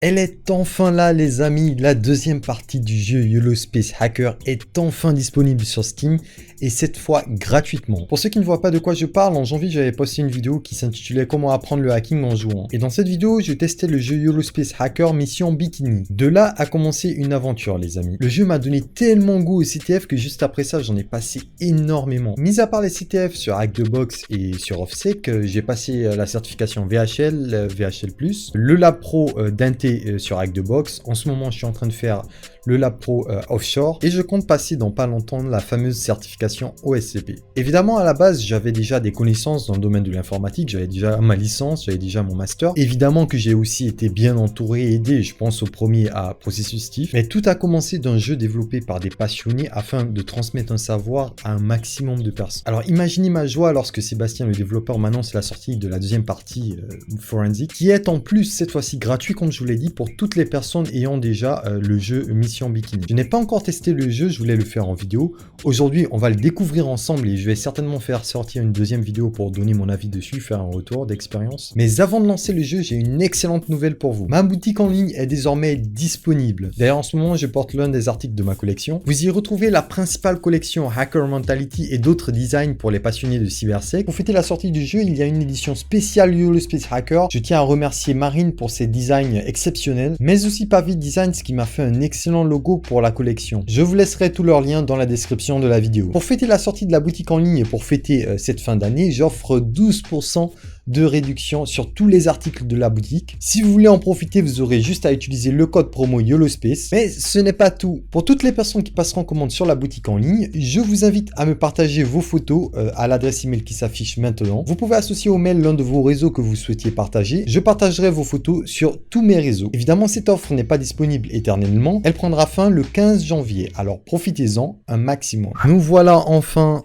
Elle est enfin là les amis, la deuxième partie du jeu YOLO Space Hacker est enfin disponible sur Steam et cette fois gratuitement. Pour ceux qui ne voient pas de quoi je parle, en janvier j'avais posté une vidéo qui s'intitulait comment apprendre le hacking en jouant. Et dans cette vidéo je testais le jeu YOLO Space Hacker Mission Bikini. De là a commencé une aventure les amis. Le jeu m'a donné tellement goût au CTF que juste après ça j'en ai passé énormément. Mis à part les CTF sur Hack the Box et sur OffSec, j'ai passé la certification VHL, VHL+, le Lab Pro d'Inté sur Hack the Box. En ce moment, je suis en train de faire le Lab Pro Offshore et je compte passer dans pas longtemps la fameuse certification OSCP. Évidemment, à la base, j'avais déjà des connaissances dans le domaine de l'informatique, j'avais déjà ma licence, j'avais déjà mon master. Évidemment que j'ai aussi été bien entouré et aidé, je pense au premier à Processus Stiff. Mais tout a commencé d'un jeu développé par des passionnés afin de transmettre un savoir à un maximum de personnes. Alors imaginez ma joie lorsque Sébastien, le développeur, m'annonce la sortie de la deuxième partie Forensic, qui est en plus cette fois-ci gratuit comme je vous l'ai dit pour toutes les personnes ayant déjà le jeu Mission Bikini. Je n'ai pas encore testé le jeu, je voulais le faire en vidéo. Aujourd'hui, on va le découvrir ensemble et je vais certainement faire sortir une deuxième vidéo pour donner mon avis dessus, faire un retour d'expérience. Mais avant de lancer le jeu, j'ai une excellente nouvelle pour vous. Ma boutique en ligne est désormais disponible. D'ailleurs, en ce moment, je porte l'un des articles de ma collection. Vous y retrouvez la principale collection Hacker Mentality et d'autres designs pour les passionnés de cybersec. Pour fêter la sortie du jeu, il y a une édition spéciale YOLO Space Hacker. Je tiens à remercier Marine pour ses designs exceptionnels, mais aussi Pavi Designs qui m'a fait un excellent logo pour la collection. Je vous laisserai tous leurs liens dans la description de la vidéo. Pour fêter la sortie de la boutique en ligne et pour fêter cette fin d'année, j'offre 12% de réduction sur tous les articles de la boutique. Si vous voulez en profiter, vous aurez juste à utiliser le code promo YOLOSpace. Mais ce n'est pas tout. Pour toutes les personnes qui passeront commande sur la boutique en ligne, je vous invite à me partager vos photos à l'adresse email qui s'affiche maintenant. Vous pouvez associer au mail l'un de vos réseaux que vous souhaitiez partager. Je partagerai vos photos sur tous mes réseaux. Évidemment, cette offre n'est pas disponible éternellement. Elle prendra fin le 15 janvier. Alors profitez-en un maximum. Nous voilà enfin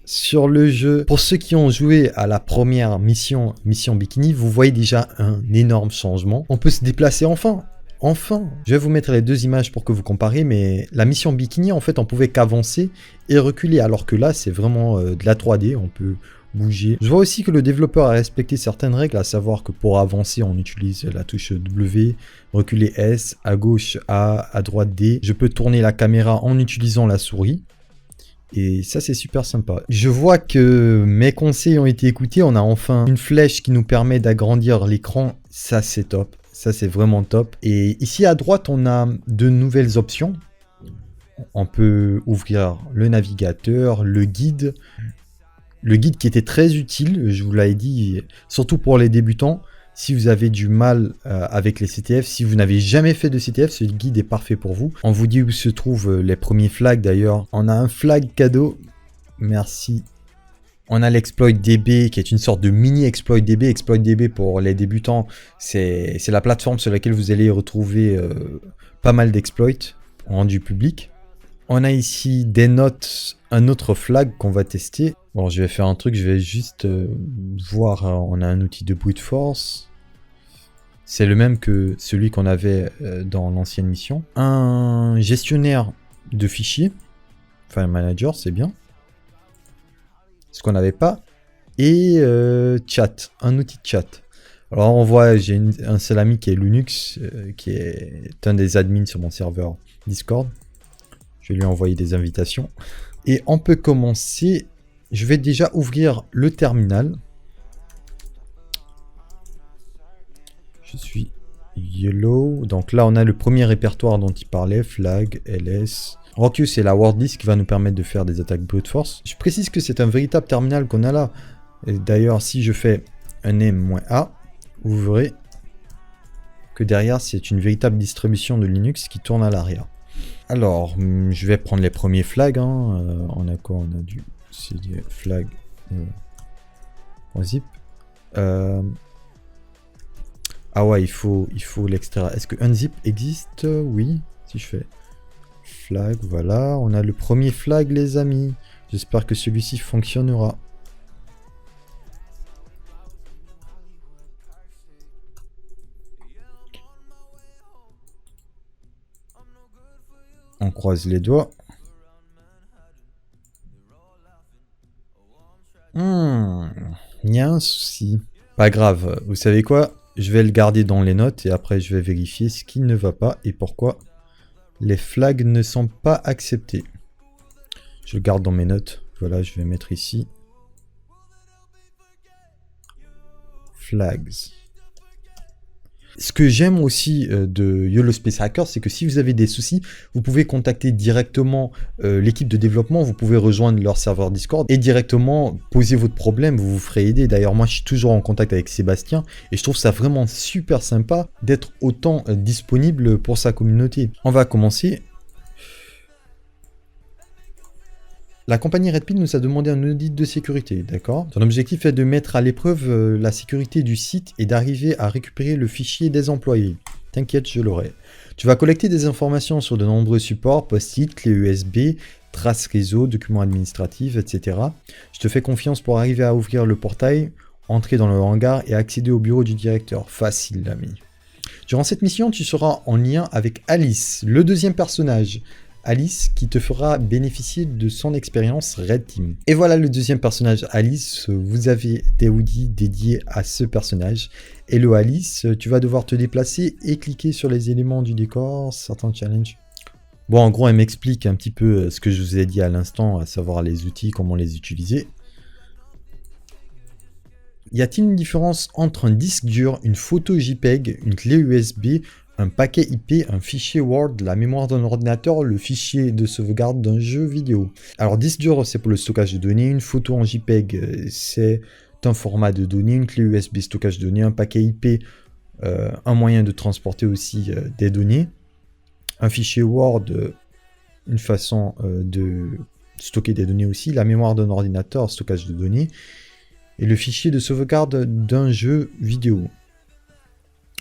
sur le jeu. Pour ceux qui ont joué à la première mission Bikini, vous voyez déjà un énorme changement. On peut se déplacer enfin. Enfin, je vais vous mettre les deux images pour que vous comparez, mais la mission Bikini, en fait, on pouvait qu'avancer et reculer, alors que là, c'est vraiment de la 3D, on peut bouger. Je vois aussi que le développeur a respecté certaines règles, à savoir que pour avancer, on utilise la touche W, reculer S, à gauche A, à droite D. Je peux tourner la caméra en utilisant la souris. Et ça, c'est super sympa. Je vois que mes conseils ont été écoutés. On a enfin une flèche qui nous permet d'agrandir l'écran. Ça, c'est top. Ça, c'est vraiment top. Et ici, à droite, on a de nouvelles options. On peut ouvrir le navigateur, le guide. Le guide qui était très utile, je vous l'avais dit, surtout pour les débutants. Si vous avez du mal avec les CTF, si vous n'avez jamais fait de CTF, ce guide est parfait pour vous. On vous dit où se trouvent les premiers flags d'ailleurs. On a un flag cadeau. Merci. On a l'exploit DB qui est une sorte de mini exploit DB. Exploit DB pour les débutants, c'est la plateforme sur laquelle vous allez retrouver pas mal d'exploits rendus publics. On a ici des notes, un autre flag qu'on va tester. Bon, je vais faire un truc, je vais juste voir, on a un outil de brute force. C'est le même que celui qu'on avait dans l'ancienne mission. Un gestionnaire de fichiers, File Manager, c'est bien. Ce qu'on n'avait pas. Et chat, un outil de chat. Alors on voit, j'ai un seul ami qui est Linux, qui est un des admins sur mon serveur Discord. Je vais lui envoyer des invitations. Et on peut commencer. Je vais déjà ouvrir le terminal. Je suis YOLO. Donc là, on a le premier répertoire dont il parlait. Flag, LS. Rockio, c'est la word list qui va nous permettre de faire des attaques brute force. Je précise que c'est un véritable terminal qu'on a là. D'ailleurs, si je fais un M-A, vous verrez que derrière, c'est une véritable distribution de Linux qui tourne à l'arrière. Alors, je vais prendre les premiers flags. On a quoi? On a du CD flag zip. Ah ouais, il faut l'extraire. Est-ce que unzip existe? Oui. Si je fais flag, voilà. On a le premier flag, les amis. J'espère que celui-ci fonctionnera. On croise les doigts. Il y a un souci. Pas grave, vous savez quoi? Je vais le garder dans les notes et après je vais vérifier ce qui ne va pas et pourquoi les flags ne sont pas acceptés. Je le garde dans mes notes. Voilà, je vais mettre ici. Flags. Ce que j'aime aussi de YOLO Space Hacker, c'est que si vous avez des soucis, vous pouvez contacter directement l'équipe de développement, vous pouvez rejoindre leur serveur Discord et directement poser votre problème, vous vous ferez aider. D'ailleurs, moi, je suis toujours en contact avec Sébastien et je trouve ça vraiment super sympa d'être autant disponible pour sa communauté. On va commencer. La compagnie Redpit nous a demandé un audit de sécurité, d'accord? Son objectif est de mettre à l'épreuve la sécurité du site et d'arriver à récupérer le fichier des employés. T'inquiète, je l'aurai. Tu vas collecter des informations sur de nombreux supports, post-it, clés USB, traces réseau, documents administratifs, etc. Je te fais confiance pour arriver à ouvrir le portail, entrer dans le hangar et accéder au bureau du directeur. Facile, l'ami. Durant cette mission, tu seras en lien avec Alice, le deuxième personnage. Alice qui te fera bénéficier de son expérience Red Team. Et voilà le deuxième personnage, Alice. Vous avez des hoodies dédiés à ce personnage. Hello Alice, tu vas devoir te déplacer et cliquer sur les éléments du décor, certains challenges. Bon, en gros, elle m'explique un petit peu ce que je vous ai dit à l'instant, à savoir les outils, comment les utiliser. Y a-t-il une différence entre un disque dur, une photo JPEG, une clé USB, un paquet IP, un fichier Word, la mémoire d'un ordinateur, le fichier de sauvegarde d'un jeu vidéo? Alors, disque dur, c'est pour le stockage de données. Une photo en JPEG, c'est un format de données. Une clé USB, stockage de données. Un paquet IP, un moyen de transporter aussi des données. Un fichier Word, une façon de stocker des données aussi. La mémoire d'un ordinateur, stockage de données. Et le fichier de sauvegarde d'un jeu vidéo.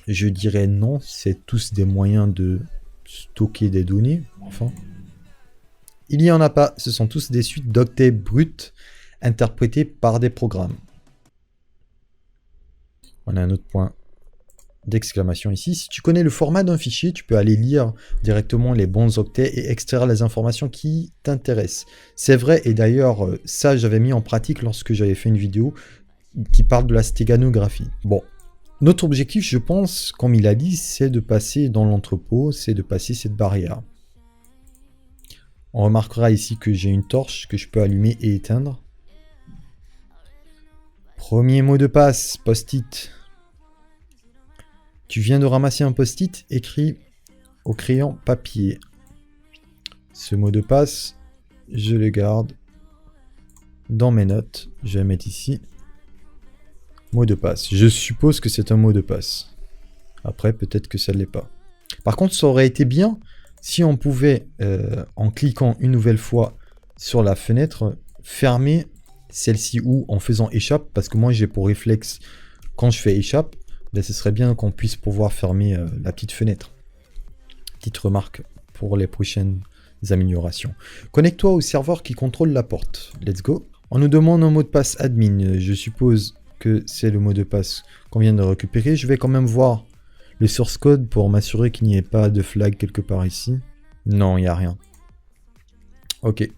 Je dirais non, c'est tous des moyens de stocker des données. Enfin, il n'y en a pas. Ce sont tous des suites d'octets bruts interprétées par des programmes. On a un autre point d'exclamation ici. Si tu connais le format d'un fichier, tu peux aller lire directement les bons octets et extraire les informations qui t'intéressent. C'est vrai, et d'ailleurs, ça j'avais mis en pratique lorsque j'avais fait une vidéo qui parle de la stéganographie. Bon. Notre objectif, je pense, comme il a dit, c'est de passer dans l'entrepôt, c'est de passer cette barrière. On remarquera ici que j'ai une torche que je peux allumer et éteindre. Premier mot de passe, post-it. Tu viens de ramasser un post-it écrit au crayon papier. Ce mot de passe, je le garde dans mes notes. Je vais mettre ici. Mot de passe. Je suppose que c'est un mot de passe. Après, peut-être que ça ne l'est pas. Par contre, ça aurait été bien si on pouvait, en cliquant une nouvelle fois sur la fenêtre, fermer celle-ci ou en faisant échappe, parce que moi j'ai pour réflexe, quand je fais échappe, ben, ce serait bien qu'on puisse pouvoir fermer la petite fenêtre. Petite remarque pour les prochaines améliorations. Connecte-toi au serveur qui contrôle la porte. Let's go. On nous demande un mot de passe admin. Je suppose que c'est le mot de passe qu'on vient de récupérer. Je vais quand même voir le source code pour m'assurer qu'il n'y ait pas de flag quelque part ici. Non, il n'y a rien. Ok.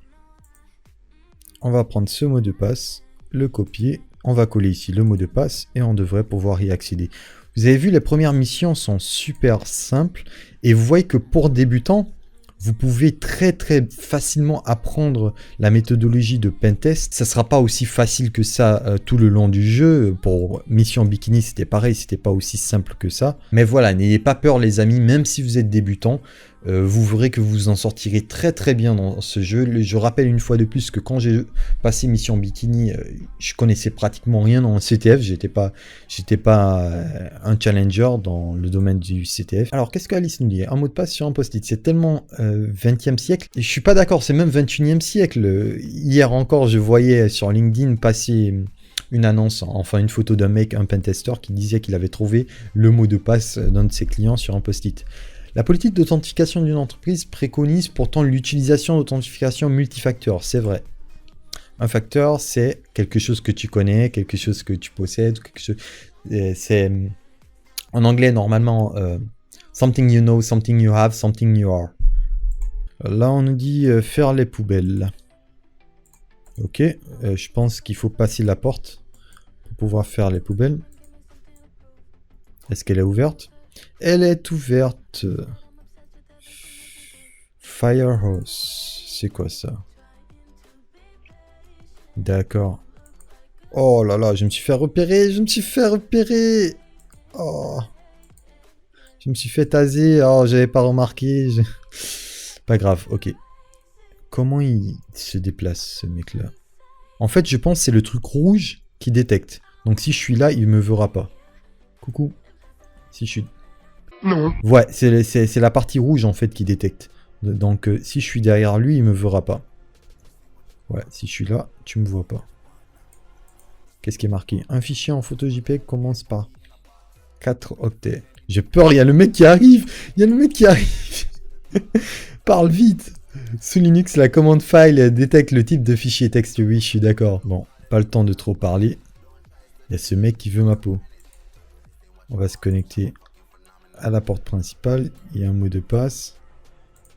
On va prendre ce mot de passe, le copier. On va coller ici le mot de passe et on devrait pouvoir y accéder. Vous avez vu, les premières missions sont super simples et vous voyez que pour débutants, vous pouvez très facilement apprendre la méthodologie de pentest. Ça ne sera pas aussi facile que ça tout le long du jeu. Pour Mission Bikini, c'était pareil, c'était pas aussi simple que ça. Mais voilà, n'ayez pas peur les amis, même si vous êtes débutant, vous verrez que vous en sortirez très bien dans ce jeu. Je rappelle une fois de plus que quand j'ai passé Mission Bikini, je connaissais pratiquement rien dans le CTF. J'étais pas un challenger dans le domaine du CTF. Alors qu'est-ce qu'Alice nous dit? Un mot de passe sur un post-it. C'est tellement 20e siècle. Et je suis pas d'accord, c'est même 21e siècle. Hier encore, je voyais sur LinkedIn passer une annonce, enfin une photo d'un mec, un pentester, qui disait qu'il avait trouvé le mot de passe d'un de ses clients sur un post-it. La politique d'authentification d'une entreprise préconise pourtant l'utilisation d'authentification multifacteur, c'est vrai. Un facteur, c'est quelque chose que tu connais, quelque chose que tu possèdes, quelque chose. C'est en anglais normalement something you know, something you have, something you are. Là, on nous dit faire les poubelles. Ok, je pense qu'il faut passer la porte pour pouvoir faire les poubelles. Est-ce qu'elle est ouverte? Elle est ouverte. Firehouse. C'est quoi ça? D'accord. Oh là là, je me suis fait repérer. Je me suis fait repérer. Oh. Je me suis fait taser. Oh, j'avais pas remarqué. Pas grave, ok. Comment il se déplace, ce mec-là? En fait, je pense que c'est le truc rouge qui détecte. Donc si je suis là, il me verra pas. Coucou. Si je suis... Non. Ouais, c'est la partie rouge en fait qui détecte. Donc si je suis derrière lui, il me verra pas. Ouais, si je suis là, tu me vois pas. Qu'est-ce qui est marqué? Un fichier en photo JPEG commence par 4 octets. J'ai peur, il y a le mec qui arrive. Il y a le mec qui arrive. Parle vite. Sous Linux, la commande file détecte le type de fichier texte. Oui, je suis d'accord. Bon, pas le temps de trop parler. Il y a ce mec qui veut ma peau. On va se connecter à la porte principale. Il y a un mot de passe.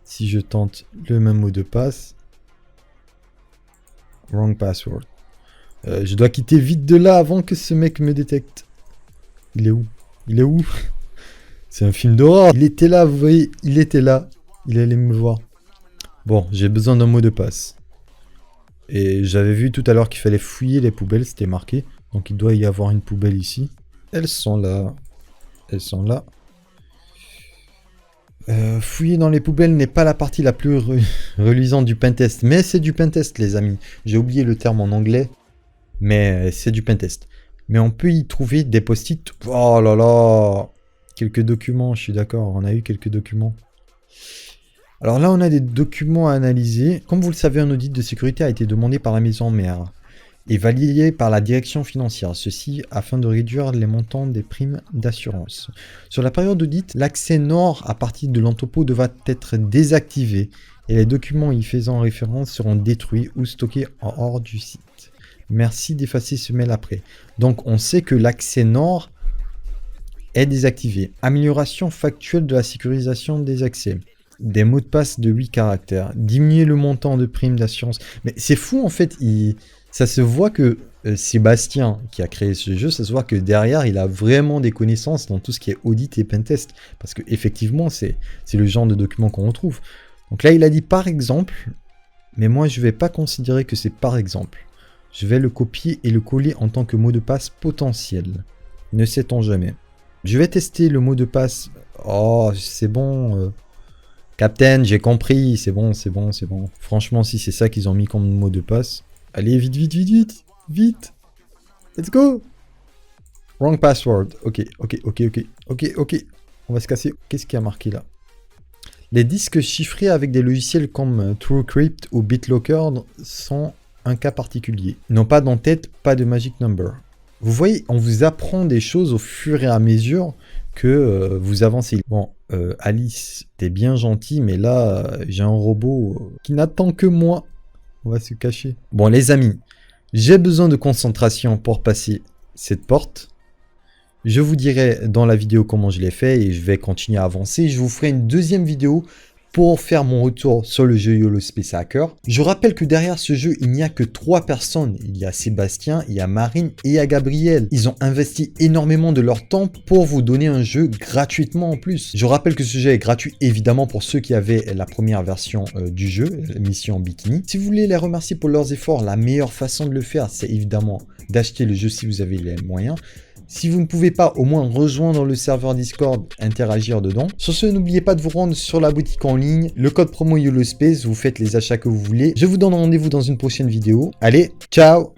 Si je tente le même mot de passe. Wrong password. Je dois quitter vite de là avant que ce mec me détecte. Il est où? Il est où? C'est un film d'horreur. Il était là, vous voyez. Il était là. Il allait me voir. Bon, j'ai besoin d'un mot de passe. Et j'avais vu tout à l'heure qu'il fallait fouiller les poubelles, c'était marqué. Donc il doit y avoir une poubelle ici. Elles sont là. Elles sont là. Fouiller dans les poubelles n'est pas la partie la plus reluisante du pentest. Mais c'est du pentest, les amis. J'ai oublié le terme en anglais. Mais c'est du pentest. Mais on peut y trouver des post-it. Oh là là. Quelques documents, je suis d'accord. On a eu quelques documents. Alors là, on a des documents à analyser. Comme vous le savez, un audit de sécurité a été demandé par la maison mère et validé par la direction financière. Ceci afin de réduire les montants des primes d'assurance. Sur la période d'audit, l'accès nord à partir de l'entrepôt devra être désactivé et les documents y faisant référence seront détruits ou stockés en hors du site. Merci d'effacer ce mail après. Donc on sait que l'accès nord est désactivé. Amélioration factuelle de la sécurisation des accès. Des mots de passe de 8 caractères. Diminuer le montant de primes d'assurance. Mais c'est fou en fait. Ça se voit que Sébastien qui a créé ce jeu, ça se voit que derrière il a vraiment des connaissances dans tout ce qui est audit et pentest. Parce que effectivement c'est le genre de document qu'on retrouve. Donc là il a dit par exemple. Mais moi je vais pas considérer que c'est par exemple. Je vais le copier et le coller en tant que mot de passe potentiel. Ne sait-on jamais. Je vais tester le mot de passe. Oh c'est bon. Captain, j'ai compris, c'est bon, c'est bon, c'est bon. Franchement, si c'est ça qu'ils ont mis comme mot de passe. Allez, vite, vite, vite, vite, vite. Let's go. Wrong password. Ok. On va se casser. Qu'est-ce qu'il y a marqué là? Les disques chiffrés avec des logiciels comme TrueCrypt ou BitLocker sont un cas particulier. Ils n'ont pas d'entête, pas de magic number. Vous voyez, on vous apprend des choses au fur et à mesure que vous avancez. Bon, Alice, t'es bien gentil, mais là, j'ai un robot qui n'attend que moi. On va se cacher. Bon, les amis, j'ai besoin de concentration pour passer cette porte. Je vous dirai dans la vidéo comment je l'ai fait et je vais continuer à avancer. Je vous ferai une deuxième vidéo pour faire mon retour sur le jeu YOLO Space Hacker. Je rappelle que derrière ce jeu, il n'y a que 3 personnes. Il y a Sébastien, il y a Marine et il y a Gabriel. Ils ont investi énormément de leur temps pour vous donner un jeu gratuitement en plus. Je rappelle que ce jeu est gratuit évidemment pour ceux qui avaient la première version du jeu, Mission Bikini. Si vous voulez les remercier pour leurs efforts, la meilleure façon de le faire, c'est évidemment d'acheter le jeu si vous avez les moyens. Si vous ne pouvez pas, au moins rejoindre le serveur Discord, interagir dedans. Sur ce, n'oubliez pas de vous rendre sur la boutique en ligne. Le code promo YOLOSpace, vous faites les achats que vous voulez. Je vous donne rendez-vous dans une prochaine vidéo. Allez, ciao!